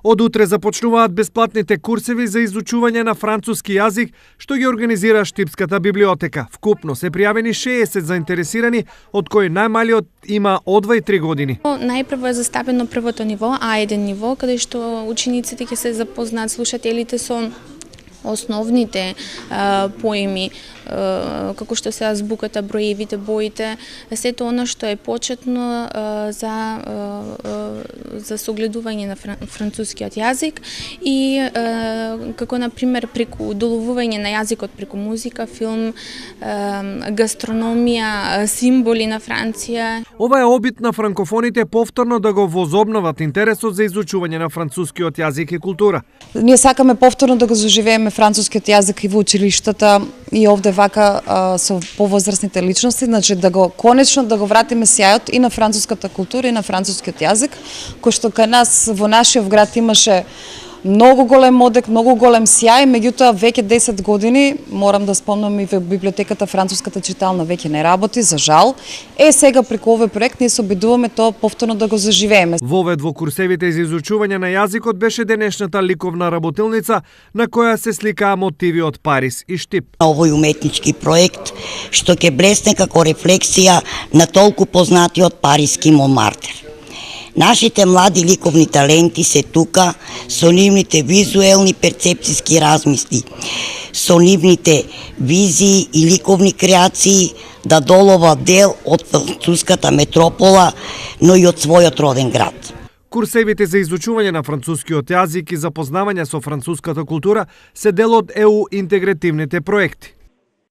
Од утре започнуваат бесплатните курсеви за изучување на француски јазик, што ги организира Штипската библиотека. Вкупно се пријавени 60 заинтересирани, од кои најмалиот има од 2-3 години. Најпрво е застапено првото ниво, А1 ниво, каде што учениците ќе се запознаат, слушателите со основните поеми, како што се азбуката, броевите, боите, сето она што е почетно за согледување на францускиот јазик и како на пример преку доловување на јазикот преку музика, филм, гастрономија, символи на Франција. Ова е обид на франкофоните повторно да го возобноват интересот за изучување на францускиот јазик и култура. Ние сакаме повторно да го заживееме францускиот јазик и во училиштата и овде вака со повозрасните личности, значи да го конечно да го вратиме сјајот и на француската култура и на францускиот јазик, кој што кај нас во нашиот град имаше многу голем одек, многу голем сјај, меѓутоа веќе 10 години, морам да спомнам и во библиотеката француската читална веќе не работи, за жал. Сега преку овој проект ние се обидуваме тоа повторно да го заживееме. Вовед во курсевите за изучување на јазикот беше денешната ликовна работилница на која се сликаа мотиви од Париз и Штип. Овој уметнички проект што ќе блесне како рефлексија на толку познатиот париски Монмартер. Нашите млади ликовни таленти се тука со нивните визуелни перцепцијски размисли, со нивните визии и ликовни креации да долова дел од француската метропола, но и од својот роден град. Курсевите за изучување на францускиот јазик и запознавање со француската култура се дел од ЕУ интегративните проекти.